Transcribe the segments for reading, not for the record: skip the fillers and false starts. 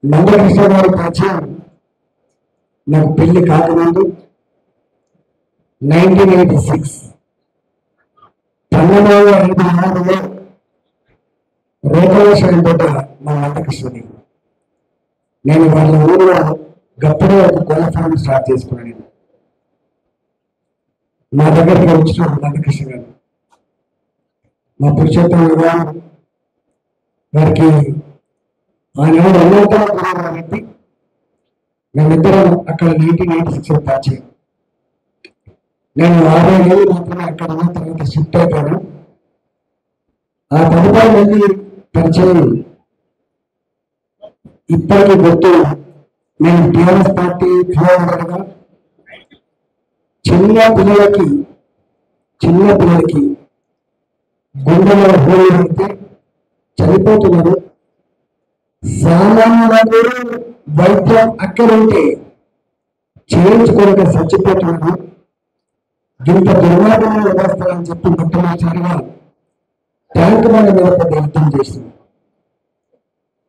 నందకృష్ణ గారి పరిచయం నాకు పెళ్లి కాకముందు 1986 12/5/6లో రేఖావేశంతో మా నందకృష్ణని నేను వాళ్ళ ఊరిలో గప్పుడు ఒక కోళ్ళ ఫారం స్టార్ట్ చేసుకున్నాను. మా దగ్గరికి వచ్చిన నందకృష్ణ గారు మా పురుషోత్తమ వారికి ఆనాడు అన్నంతరం కాబట్టి మేమిద్దరం అక్కడ 1986 పరిచయం. నేను 60 ఏళ్ళు మాత్రమే అక్కడ ఉన్న తర్వాత షిఫ్ట్ అయిపోయాను. ఆ తదుపరి మంది పరిచయం ఇప్పటికీ గుర్తు. నేను టీఆర్ఎస్ పార్టీ ఫిలోగా చిన్న పిల్లలకి గుండెలో హోళీ అయితే చనిపోతున్నారు. సామాన్యులకు వైద్యం అక్కడుంటే చేయించుకోలేక చచ్చిపోతున్నారు. ఇంత దుర్మార్గంగా వ్యవస్థలని చెప్పి మొట్టమొదటిసారిగా ట్యాంక్ బండ మీద పెద్ద యుద్ధం చేసింది.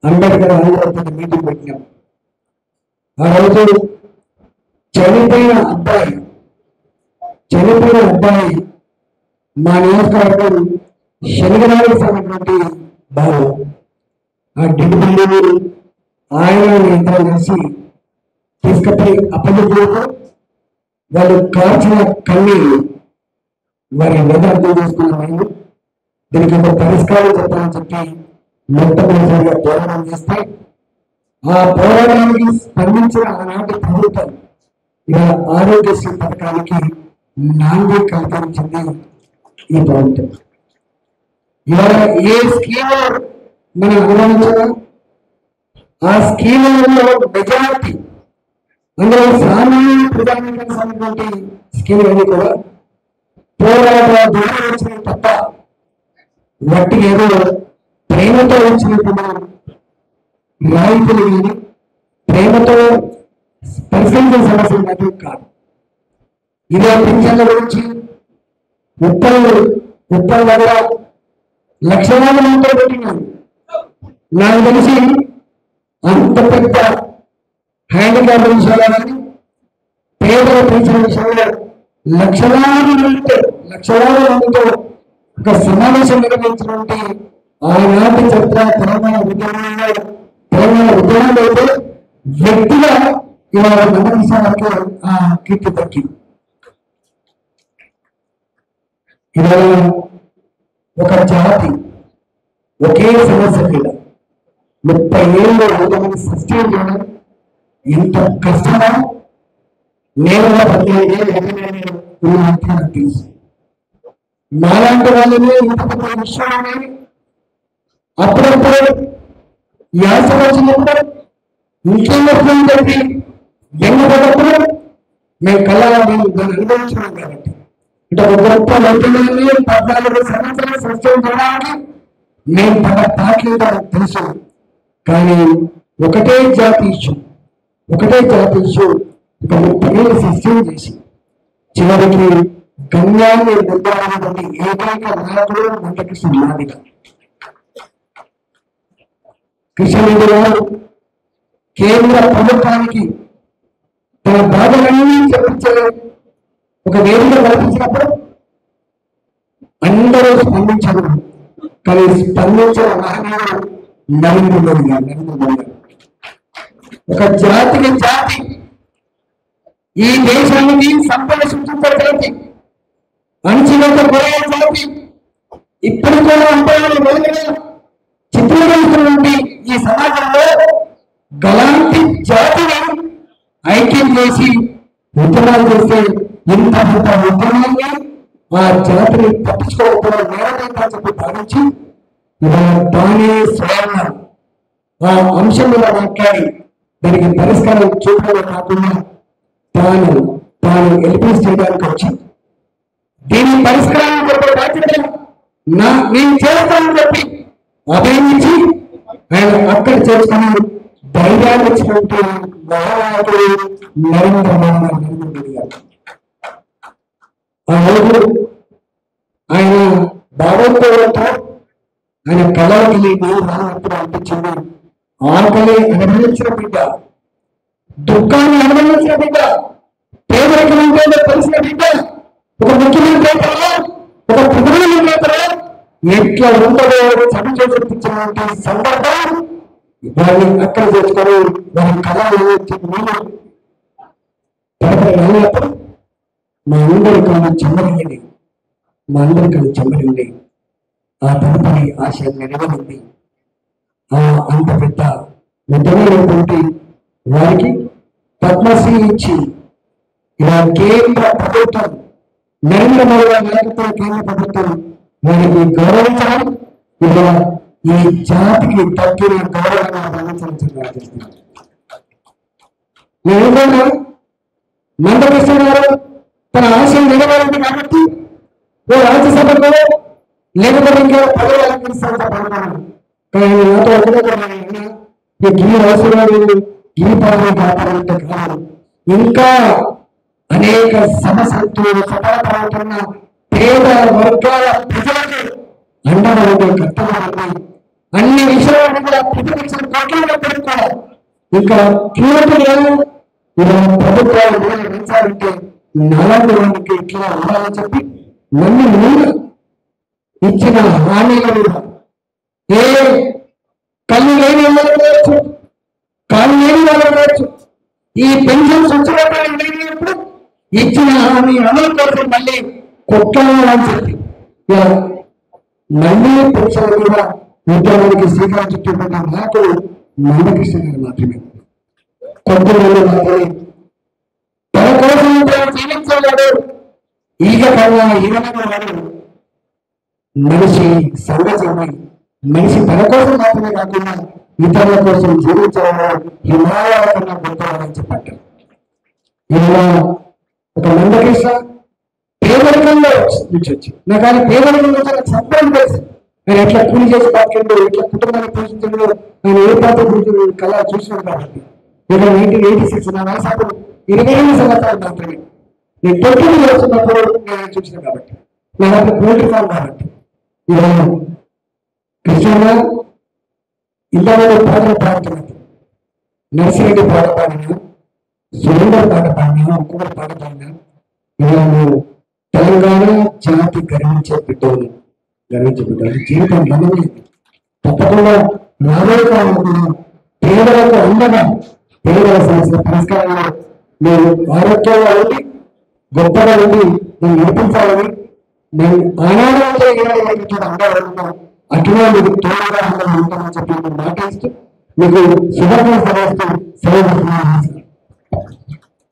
అంబేద్కర్ ఆంధ్రప్రదేశ్ మీటింగ్ పెట్టినాం. ఆ రోజు చనిపోయిన అబ్బాయి మా నియోజకవర్గం శనిగరానికి సంబంధించినటువంటి బాబు. ఆ డెడ్ బాడీ ఆయన ఇద్దరు కలిసి తీసుకుపోయి అప్పటికి వాళ్ళు కాల్చిన కన్నీళ్ళు వారి వేదార్థం చేసుకున్న వాళ్ళు దీనికి ఒక పరిష్కారం చెప్పాలని చెప్పి మొట్టమొదటిసారిగా పోరాటం చేస్తే ఆ పోరాటానికి స్పందించిన ఆనాటి ప్రభుత్వం ఇలా ఆరోగ్యశ్రీ పథకానికి నాంది కల్పించింది ఈ ప్రభుత్వం. ఇవాళ ఏ స్కీమ్ మనం అనుభవించగా ఆ స్కీములలో మెజారిటీ అందులో సామాన్య ప్రజానికి సంబంధించిన స్కీమ్ అన్ని కూడా పోరాట ద్వారా వచ్చిన తప్ప వట్టి ఏదో ప్రేమతో వచ్చినప్పుడు రాయితీలు కానీ ప్రేమతో పరిశీలించిన సమస్యలు మాత్రం కాదు. ఇదే పింఛన్ల గురించి ఉప్పల్ దగ్గర లక్షలాది మందితో పెట్టినాను. నాకు తెలిసి అంత పెద్ద హ్యాండిక్యాప్ విషయాలు కానీ పేదల పెన్షన్ విషయంలో లక్షలాది మందితో ఒక సమావేశం నిర్వహించినటువంటి ఆనాటి చరిత్ర తెలంగాణ ఉద్యమంలో అయితే వ్యక్తిగా ఇవాళ నందకృష్ణకి ఆ కీర్తి దక్కింది. ఇవాళ ఒక జాతి ఒకే సమస్య మీద 30 ఏళ్ళు కొంతమంది సస్టైన్ చేయడం ఎంత కష్టమో నేను 15 ఏళ్ళు నాకు తెలుసు. మాలాంటి వాళ్ళని ఇంత పెద్ద విషయాన్ని అప్పుడప్పుడు యాస వచ్చినప్పుడు ఇంకేమవుతుందని చెప్పి ఎన్నపడప్పుడు మేము దాన్ని అనుభవించున్నాం. కాబట్టి అంటే ఒక గొప్ప వైద్యులని 14 సంవత్సరాలు సస్టైన్ చేయడానికి మేము పడ్డ పాటలేదో తెలుసు. కానీ ఒకటే జాతి ఇష్యూ ఒక 30 ఏళ్ళు సస్టైన్ చేసి చివరికి గమ్యాన్ని నిర్ధారణటువంటి ఏకైక నాయకుడు నందకృష్ణ మాదిగ. కృష్ణరెడ్డి గారు కేంద్ర ప్రభుత్వానికి తన బాధలన్నీ చెప్పించే ఒక వేదిక కల్పించినప్పుడు అందరూ స్పందించరు. కానీ స్పందించిన మహనీయుడు నరేంద్ర మోడీ గారు. ఒక జాతి ఈ దేశానికి సంపద సృష్టించడానికి అణచివేత పోయే జాతి ఇప్పుడు కూడా చిత్రీకరిస్తున్నటువంటి ఈ సమాజంలో గలాంటి జాతిని ఐక్యం చేసి ఉద్యమాలు చేస్తే ఇంత పెద్ద ఉద్యమాన్ని ఆ జాతిని పట్టించుకోకపోవడం నేరమైతే చెప్పి భావించి ఇవాళ తానే స్వయంగా ఆ అంశం మీద మాట్లాడి దానికి పరిష్కారం చూపడమే కాకుండా తాను ఎలిపిస్ చేయడానికి వచ్చి దీని పరిష్కారాన్ని చెప్పే బాధ్యత నేను చేస్తానని చెప్పి అభినందించి ఆయన అక్కడ చేసుకుని ధైర్యాన్ని ఇచ్చినట్టు మహానాయకుడు నరేంద్ర మోడీ గారు. ఆ రోజు ఆయన భావోద్వేగంతో ఆయన కళకి నేను రానప్పుడు అనిపించింది. ఆకలి అనుభవించిన బిడ్డ, దుఃఖాన్ని అనుభవించిన బిడ్డ, పేదరికం అంటే తెలిసిన బిడ్డ, ఒక ముఖ్యమంత్రి అవుతారా, ఒక ప్రధానమంత్రి అవుతారా, ఎట్లా ఉంటుందో చదువు చూపించినటువంటి సందర్భం వారిని అక్కడ తెచ్చుకొని వారి కళలు వెళ్ళినప్పుడు మా అందరి కళ్ళు చెమ్మరింది, మా అందరి కళ్ళు చెమ్మరింది. ఆ తదుపరి ఆశయం నెరవేరింది. అంత పెద్ద ఉద్యమైనటువంటి వారికి పద్మశ్రీ ఇచ్చి ఇలా కేంద్ర ప్రభుత్వం నరేంద్ర మోడీ గారి నాయకత్వం కేంద్ర ప్రభుత్వం వారికి గౌరవించడం, ఇలా ఈ జాతికి తగ్గిన గౌరవంగా భావించాల్సింది. నేను మందకృష్ణ గారు తన ఆశయం నెరవేరింది కాబట్టి ఓ రాజ్యసభకు లేకపోతే ఇంకా పదవి అలంకరిస్తాను. కానీ నాతో ఒకటే గిరి అవసరాలు గిరి పాలన కాపాడంటే కాదు, ఇంకా అనేక సమస్యలతో సఫలపడుతున్న పేద వర్గాల ప్రజలకు అండగా ఉండే కర్తవ్యం అన్ని విషయాలను కూడా ప్రతిపక్షం కోట్లలో పెట్టుకోవాలి. ఇంకా కీలకంగా ఇలా ప్రభుత్వాలు పెంచాలంటే నాలాంటి వారికి ఇట్లా ఉండాలని చెప్పి నన్ను ముందు ఇచ్చిన హామీల మీద ఏ కళ్ళు లేని వాళ్ళు కావచ్చు, కాళ్ళు లేని వాళ్ళు కావచ్చు, ఈ పెన్షన్స్ వచ్చినప్పుడు ఇచ్చిన హామీ అమలు కోసం మళ్ళీ కొట్టాలని చెప్పి మళ్ళీ పెన్షన్ మీద ఉద్యోగానికి శ్రీకారం చుట్టుకున్న నాకు మందకృష్ణ గారు మాత్రమే. కొంతమంది మాత్రమే తన కోసం జీవించలేడు. ఈగ కన్నా ఈగనగా వాడు మనిషి సంఘజీవి. మనిషి తన కోసం మాత్రమే కాకుండా ఇతరుల కోసం జీవించడంలో హిమాలయాల కన్నా గొప్పవాడని చెప్పారు. ఇలా ఒక మందకృష్ణ పేదరికంలో నుంచి నాకు ఆయన పేదరికంలో చాలా సంపూర్ణ తెలుసు. ఆయన ఎట్లా కూలి చేసి బతికిందో, ఎట్లా కుటుంబాన్ని పోషించిందో ఆయన ఏ పాత్ర కళ చూసినాడు. కాబట్టి నేను 1986 నా వయసు 25 సంవత్సరాలు మాత్రమే. నేను 20 వస్తున్నప్పుడు నేను చూసిన కాబట్టి నాకు అప్పుడు పోల్ట్రీ ఫామ్ కాబట్టి ఇలా కృష్ణ ఇంతలో పాటలు పాడుతున్నది. నర్సిరెడ్డి పాట పాడినా, సురేందర్ పాట పాడినా, ఇంకొకటి పాట పాడినా ఇలా తెలంగాణ జాతి గర్వించే బిడ్డలు జీవితం మనమే తప్పకుండా రాబోయే కాలంలో పేదలకు అందగా పేదల సమస్యల పరిష్కారంలో నేను ఆరోగ్యంగా ఉండి గొప్పగా ఉండి నేను నడిపించాలని నేను ఆనాడంలో అండగా అటుగా మీకు తోడుగా ఉంటామని చెప్పి మాట్లాడుతూ మీకు శుభాకాంక్షలు